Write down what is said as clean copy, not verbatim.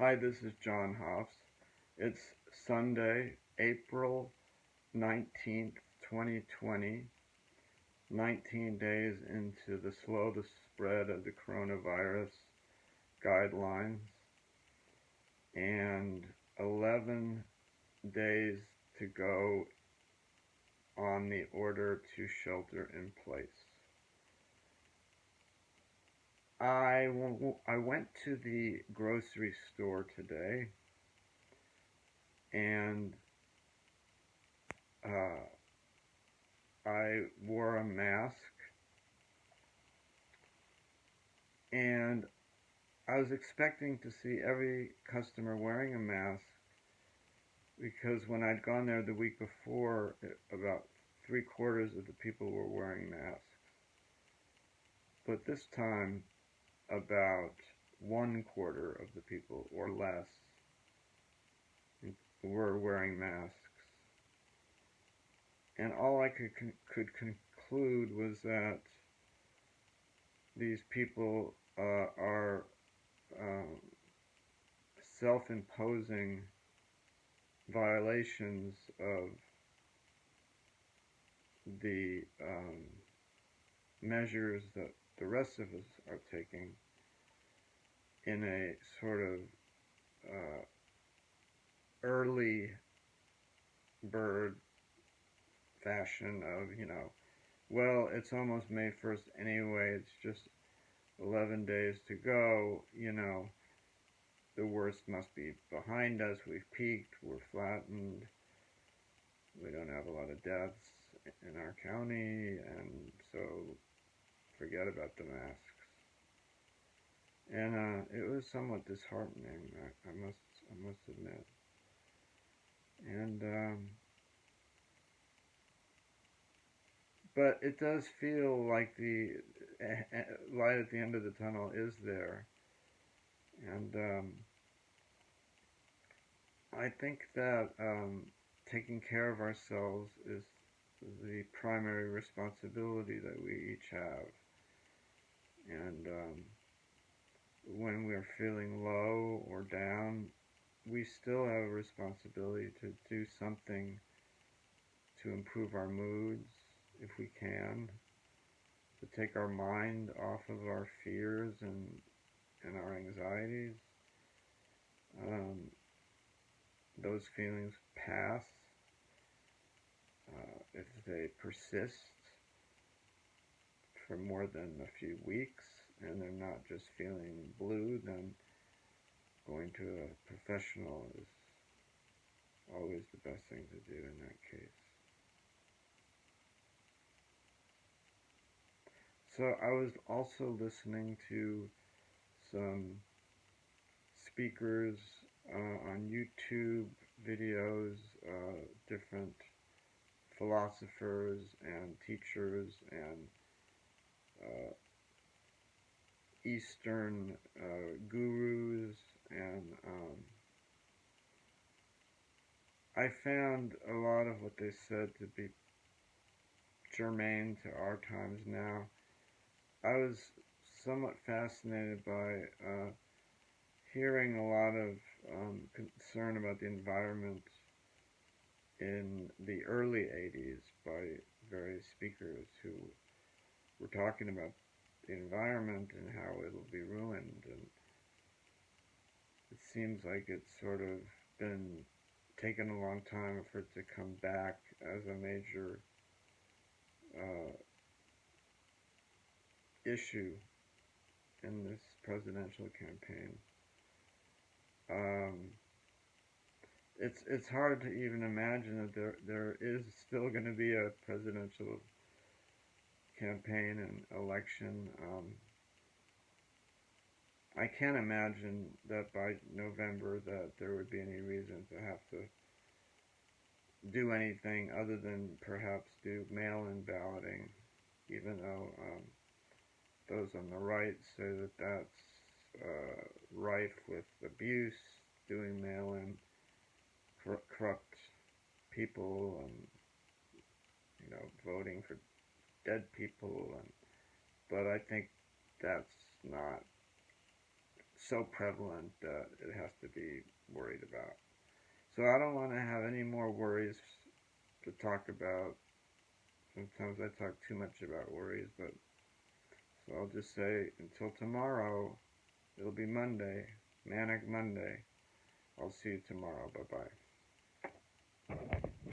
Hi, this is John Hoffs. It's Sunday, April 19th, 2020, 19 days into the slow spread of the coronavirus guidelines, and 11 days to go on the order to shelter in place. I went to the grocery store today and uh, I wore a mask, and I was expecting to see every customer wearing a mask because when I'd gone there the week before, about 3/4 of the people were wearing masks. But this time, about 1/4 of the people or less were wearing masks. And all I could conclude was that these people are self-imposing violations of the measures that the rest of us are taking in a sort of early bird fashion of, well, it's almost May 1st anyway, it's just 11 days to go, the worst must be behind us, we've peaked, we're flattened, we don't have a lot of deaths in our county, and so forget about the masks. And it was somewhat disheartening, I must admit. And but it does feel like the light at the end of the tunnel is there, and I think that taking care of ourselves is the primary responsibility that we each have. And when we're feeling low or down, we still have a responsibility to do something to improve our moods if we can, to take our mind off of our fears and our anxieties. Those feelings pass. If they persist for more than a few weeks and they're not just feeling blue, then going to a professional is always the best thing to do in that case. So I was also listening to some speakers on YouTube videos, different philosophers and teachers and Eastern gurus, and I found a lot of what they said to be germane to our times now. I was somewhat fascinated by hearing a lot of concern about the environment in the early 80s by various speakers who were talking about the environment and how it'll be ruined, and it seems like it's sort of been taken a long time for it to come back as a major issue in this presidential campaign. It's hard to even imagine that there is still going to be a presidential campaign and election. I can't imagine that by November that there would be any reason to have to do anything other than perhaps do mail-in balloting, even though those on the right say that that's rife with abuse, doing mail-in, corrupt people, and voting for dead people, but I think that's not so prevalent that it has to be worried about. So I don't want to have any more worries to talk about. Sometimes I talk too much about worries, but so I'll just say until tomorrow, it'll be Monday, Manic Monday. I'll see you tomorrow. Bye bye.